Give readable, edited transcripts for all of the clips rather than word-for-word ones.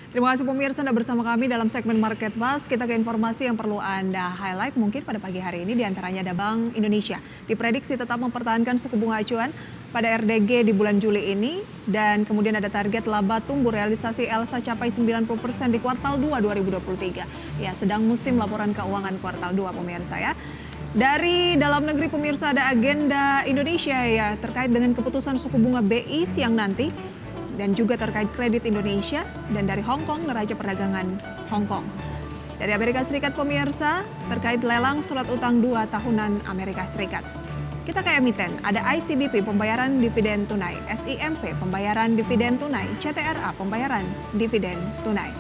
Terima kasih pemirsa Anda bersama kami dalam segmen Market Buzz. Kita ke informasi yang perlu Anda highlight mungkin pada pagi hari ini, diantaranya ada Bank Indonesia. Diprediksi tetap mempertahankan suku bunga acuan pada RDG di bulan Juli ini. Dan kemudian ada target laba tumbuh realisasi ELSA capai 90% di kuartal 2 2023. Ya, sedang musim laporan keuangan kuartal 2 pemirsa ya. Dari dalam negeri pemirsa ada agenda Indonesia ya terkait dengan keputusan suku bunga BI siang nanti. Dan juga terkait kredit Indonesia, dan dari Hong Kong, neraca perdagangan Hong Kong. Dari Amerika Serikat pemirsa, terkait lelang surat utang 2 tahunan Amerika Serikat. Kita ke emiten, ada ICBP pembayaran dividen tunai, SIMP pembayaran dividen tunai, CTRA pembayaran dividen tunai.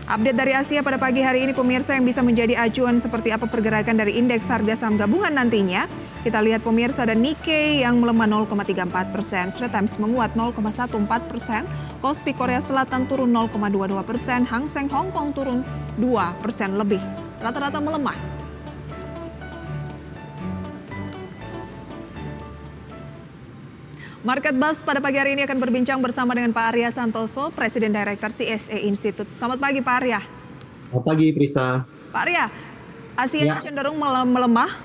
Update dari Asia pada pagi hari ini pemirsa yang bisa menjadi acuan seperti apa pergerakan dari indeks harga saham gabungan nantinya. Kita lihat pemirsa ada Nikkei yang melemah 0,34%, Straits Times menguat 0,14%, Kospi Korea Selatan turun 0,22%, Hang Seng Hong Kong turun 2% lebih. Rata-rata melemah. Market Buzz pada pagi hari ini akan berbincang bersama dengan Pak Arya Santoso, Presiden Director CSA Institute. Selamat pagi Pak Arya. Selamat pagi Prisa. Pak Arya, Asia cenderung melemah,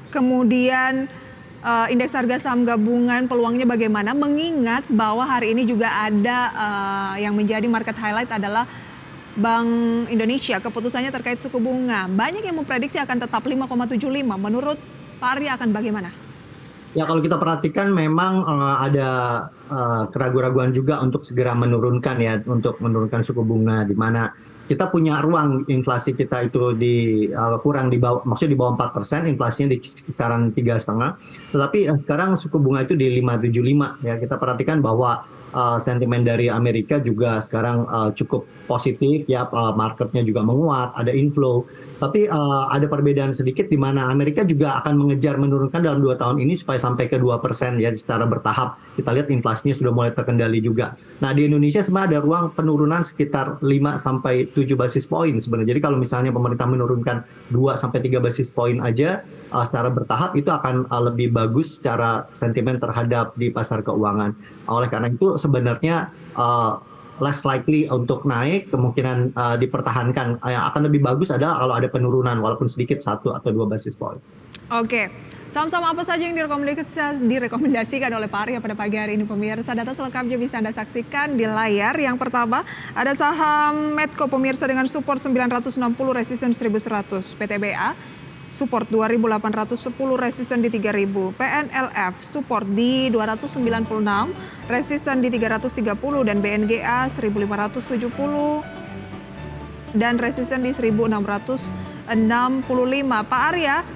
kemudian indeks harga saham gabungan peluangnya bagaimana? Mengingat bahwa hari ini juga ada yang menjadi market highlight adalah Bank Indonesia, keputusannya terkait suku bunga. Banyak yang memprediksi akan tetap 5,75. Menurut Pak Arya akan bagaimana? Ya kalau kita perhatikan memang ada keraguan-keraguan juga untuk segera menurunkan ya, untuk menurunkan suku bunga, di mana kita punya ruang inflasi kita itu kurang di bawah, maksudnya di bawah 4%, inflasinya di sekitaran 3,5%. Tetapi sekarang suku bunga itu di 5,75 ya. Kita perhatikan bahwa sentimen dari Amerika juga sekarang cukup positif ya, marketnya juga menguat, ada inflow. Tapi ada perbedaan sedikit di mana Amerika juga akan mengejar menurunkan dalam 2 tahun ini supaya sampai ke 2% ya secara bertahap. Kita lihat inflasinya sudah mulai terkendali juga. Nah di Indonesia sebenarnya ada ruang penurunan sekitar 5-7 basis poin sebenarnya. Jadi kalau misalnya pemerintah menurunkan 2-3 basis poin aja secara bertahap, itu akan lebih bagus secara sentimen terhadap di pasar keuangan. Oleh karena itu sebenarnya less likely untuk naik, kemungkinan dipertahankan. Yang akan lebih bagus adalah kalau ada penurunan walaupun sedikit 1 atau 2 basis point. Oke, saham-saham apa saja yang direkomendasikan oleh Pak Arya pada pagi hari ini pemirsa? Data selengkapnya bisa Anda saksikan di layar. Yang pertama ada saham Medco pemirsa dengan support 960, resisten 1100, PTBA support 2.810, resisten di 3.000. PNLF support di 296, resisten di 330, dan BNGA 1.570 dan resisten di 1.665. Pak Arya,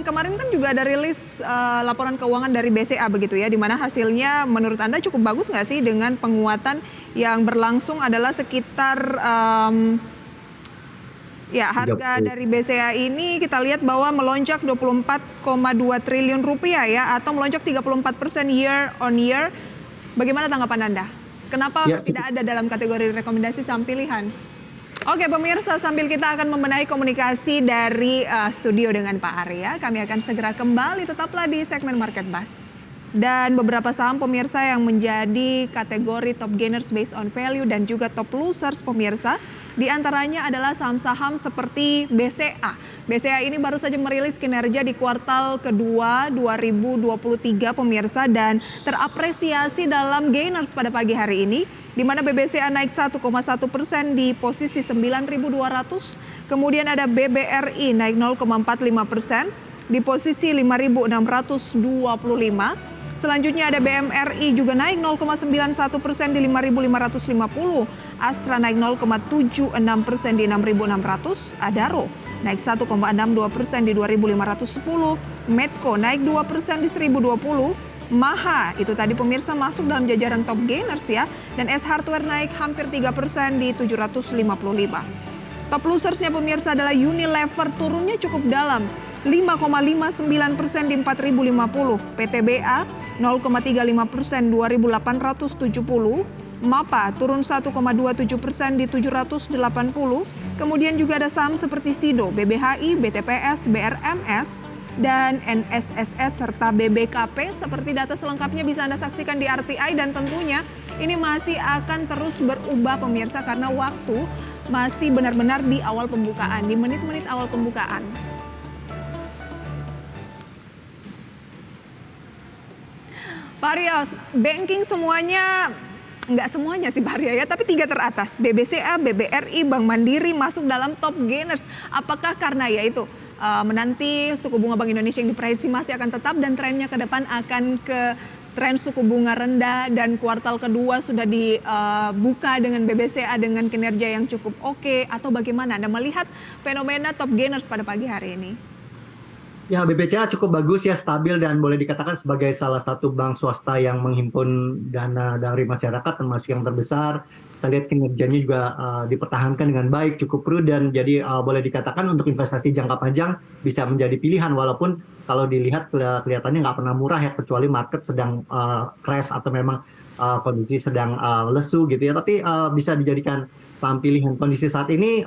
kemarin kan juga ada rilis laporan keuangan dari BCA begitu ya, di mana hasilnya menurut Anda cukup bagus nggak sih dengan penguatan yang berlangsung adalah sekitar harga dari BCA ini kita lihat bahwa melonjak 24,2 triliun rupiah ya, atau melonjak 34% year on year. Bagaimana tanggapan Anda? Kenapa tidak ada dalam kategori rekomendasi saham pilihan? Oke pemirsa, sambil kita akan membenahi komunikasi dari studio dengan Pak Arya, kami akan segera kembali, tetaplah di segmen Market Buzz. Dan beberapa saham pemirsa yang menjadi kategori top gainers based on value dan juga top losers pemirsa, di antaranya adalah saham-saham seperti BCA. BCA ini baru saja merilis kinerja di kuartal kedua 2023 pemirsa, dan terapresiasi dalam gainers pada pagi hari ini, di mana BBCA naik 1,1% di posisi 9.200. Kemudian ada BBRI naik 0,45% di posisi 5.625. Selanjutnya ada BMRI juga naik 0,91% di 5.550. Astra naik 0,76% di 6.600. Adaro naik 1,62% di 2.510. Medco naik 2% di 1.020. Maha, itu tadi pemirsa masuk dalam jajaran top gainers ya. Dan S Hardware naik hampir 3% di 755. Top losersnya pemirsa adalah Unilever, turunnya cukup dalam, 5,59% di 4.050. PTBA 0,35% 2.870. MAPA turun 1,27% di 780. Kemudian juga ada saham seperti Sido, BBHI, BTPS, BRMS, dan NSSS serta BBKP. Seperti data selengkapnya bisa Anda saksikan di RTI, dan tentunya ini masih akan terus berubah pemirsa karena waktu masih benar-benar di awal pembukaan, di menit-menit awal pembukaan. Pak Arya, banking semuanya, nggak semuanya sih Pak Arya ya, tapi 3 teratas, BBCA, BBRI, Bank Mandiri masuk dalam top gainers. Apakah karena ya itu menanti suku bunga Bank Indonesia yang diprediksi masih akan tetap dan trennya ke depan akan ke tren suku bunga rendah dan kuartal kedua sudah dibuka dengan BBCA dengan kinerja yang cukup oke, atau bagaimana Anda melihat fenomena top gainers pada pagi hari ini? Ya, BBCA cukup bagus ya, stabil dan boleh dikatakan sebagai salah satu bank swasta yang menghimpun dana dari masyarakat termasuk yang terbesar. Kita lihat kinerjanya juga dipertahankan dengan baik, cukup prudent. Jadi boleh dikatakan untuk investasi jangka panjang bisa menjadi pilihan walaupun kalau dilihat kelihatannya nggak pernah murah ya, kecuali market sedang crash atau memang kondisi sedang lesu gitu ya. Tapi bisa dijadikan saham pilihan. Kondisi saat ini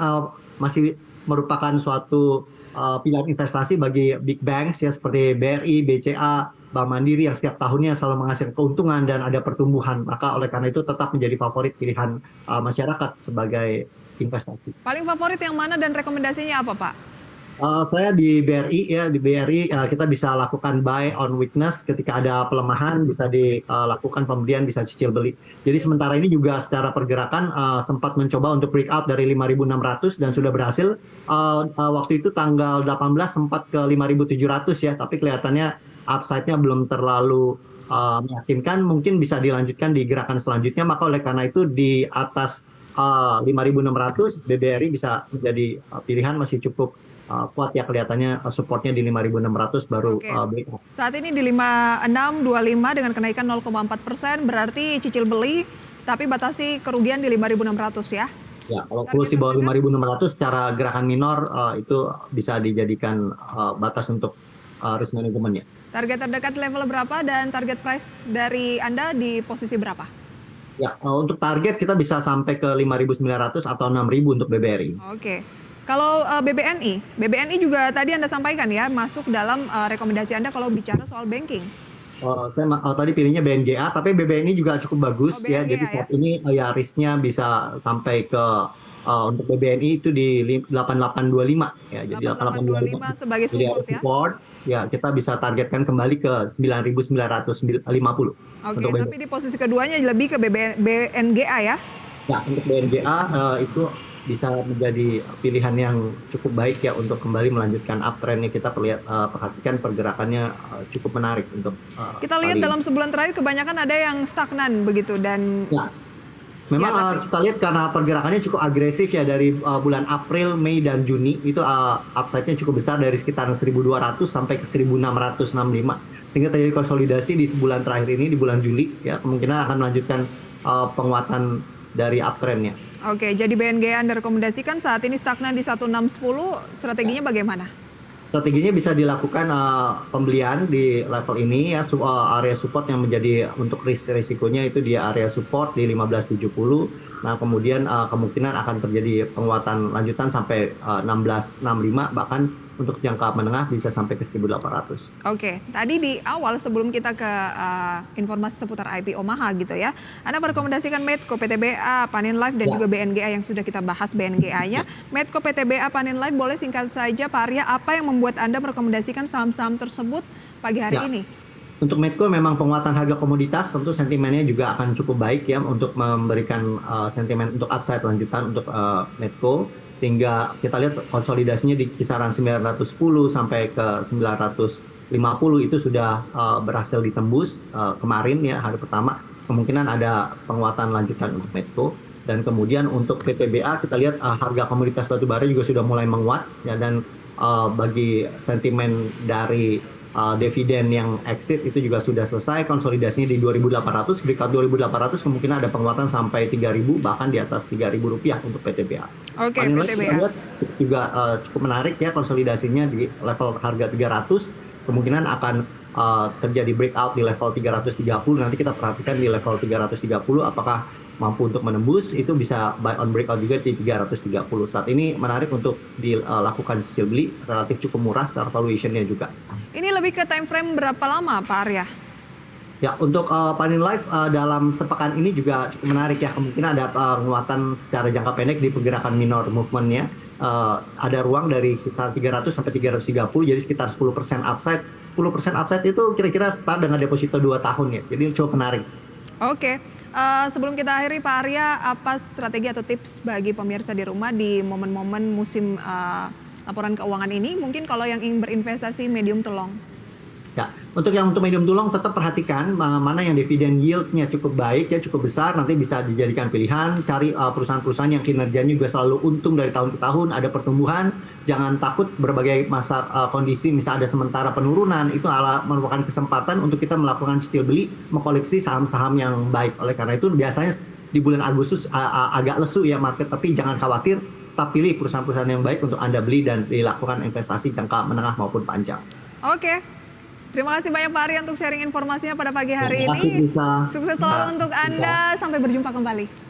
masih merupakan suatu pilihan investasi bagi big banks ya seperti BRI, BCA, Bank Mandiri yang setiap tahunnya selalu menghasilkan keuntungan dan ada pertumbuhan. Maka oleh karena itu tetap menjadi favorit pilihan masyarakat sebagai investasi. Paling favorit yang mana dan rekomendasinya apa Pak? Saya di BRI ya, di BRI kita bisa lakukan buy on weakness ketika ada pelemahan, bisa dilakukan pembelian, bisa cicil beli. Jadi sementara ini juga secara pergerakan sempat mencoba untuk breakout dari 5.600 dan sudah berhasil. Waktu itu tanggal 18 sempat ke 5.700 ya, tapi kelihatannya upside-nya belum terlalu meyakinkan. Mungkin bisa dilanjutkan di gerakan selanjutnya, maka oleh karena itu di atas 5.600 BBRI bisa menjadi pilihan, masih cukup kuat ya, kelihatannya supportnya di 5.600 baru breakout. Saat ini di 5625 dengan kenaikan 0,4%, berarti cicil beli tapi batasi kerugian di 5.600 ya. Ya, kalau close di bawah 5.600 secara gerakan minor itu bisa dijadikan batas untuk risk management-nya. Target terdekat level berapa dan target price dari Anda di posisi berapa? Ya, untuk target kita bisa sampai ke 5.900 atau 6.000 untuk BBRI. Oke. Kalau BBNI juga tadi Anda sampaikan ya, masuk dalam rekomendasi Anda kalau bicara soal banking. Saya tadi pilihnya BNGA, tapi BBNI juga cukup bagus ya. Jadi saat ini ya risknya bisa sampai ke untuk BBNI itu di 8825 ya. Jadi 8825 sebagai support ya. Kita bisa targetkan kembali ke 9.950. Oke, tapi di posisi keduanya lebih ke BNGA ya? Ya, untuk BNGA itu bisa menjadi pilihan yang cukup baik ya untuk kembali melanjutkan uptrend-nya. Kita perhatikan pergerakannya cukup menarik untuk kita lihat dalam sebulan terakhir kebanyakan ada yang stagnan begitu dan ya, memang kita lihat karena pergerakannya cukup agresif ya dari bulan April, Mei dan Juni itu upside-nya cukup besar dari sekitar 1.200 sampai ke 1.665 sehingga terjadi konsolidasi di sebulan terakhir ini di bulan Juli ya, kemungkinan akan melanjutkan penguatan dari uptrend-nya. Oke, jadi BNG Anda rekomendasikan saat ini stagnan di 1610, strateginya bagaimana? Strateginya bisa dilakukan pembelian di level ini ya, area support yang menjadi untuk risikonya itu di area support di 1570. Nah, kemudian kemungkinan akan terjadi penguatan lanjutan sampai 1665, bahkan untuk jangka menengah bisa sampai ke 1.800. Oke, tadi di awal sebelum kita ke informasi seputar IPO Maha gitu ya, Anda merekomendasikan Medco, PTBA, Panin Life dan juga BNGA yang sudah kita bahas BNGA-nya. Medco, PTBA, Panin Life, boleh singkat saja Pak Arya, apa yang membuat Anda merekomendasikan saham-saham tersebut pagi hari ini? Untuk Medco memang penguatan harga komoditas, tentu sentimennya juga akan cukup baik ya untuk memberikan sentimen untuk upside lanjutan untuk Medco, sehingga kita lihat konsolidasinya di kisaran 910 sampai ke 950 itu sudah berhasil ditembus kemarin ya, hari pertama. Kemungkinan ada penguatan lanjutan untuk Medco. Dan kemudian untuk PTBA kita lihat harga komoditas batubara juga sudah mulai menguat ya, dan bagi sentimen dari dividen yang exit itu juga sudah selesai, konsolidasinya di 2.800, breakout 2.800 kemungkinan ada penguatan sampai 3.000 bahkan di atas 3.000 rupiah untuk PTBA. Oke, PTBA juga cukup menarik ya, konsolidasinya di level harga 300, kemungkinan akan terjadi breakout di level 330. Nanti kita perhatikan di level 330 apakah mampu untuk menembus, itu bisa buy on breakout juga di 330. Saat ini menarik untuk dilakukan cicil beli, relatif cukup murah secara valuation-nya juga. Ini lebih ke time frame berapa lama Pak Arya? Ya, untuk Panin Live dalam sepekan ini juga cukup menarik ya. Kemungkinan ada penguatan secara jangka pendek di pergerakan minor movement-nya. Ada ruang dari kisaran 300 sampai 330, jadi sekitar 10% upside. 10% upside itu kira-kira start dengan deposito 2 tahun ya. Jadi cukup menarik. Oke, sebelum kita akhiri Pak Arya, apa strategi atau tips bagi pemirsa di rumah di momen-momen musim laporan keuangan ini? Mungkin kalau yang ingin berinvestasi medium to long. Ya, untuk medium to long tetap perhatikan mana yang dividen yield-nya cukup baik ya, cukup besar, nanti bisa dijadikan pilihan. Cari perusahaan-perusahaan yang kinerjanya juga selalu untung dari tahun ke tahun, ada pertumbuhan. Jangan takut berbagai masa kondisi, misal ada sementara penurunan, itu merupakan kesempatan untuk kita melakukan cicil beli, mengkoleksi saham-saham yang baik. Oleh karena itu biasanya di bulan Agustus agak lesu ya market, tapi jangan khawatir, tetap pilih perusahaan-perusahaan yang baik untuk Anda beli dan dilakukan investasi jangka menengah maupun panjang. Oke. Terima kasih banyak Pak Arya untuk sharing informasinya pada pagi hari Terima kasih, ini. Lisa. Sukses selalu untuk Anda. Sampai berjumpa kembali.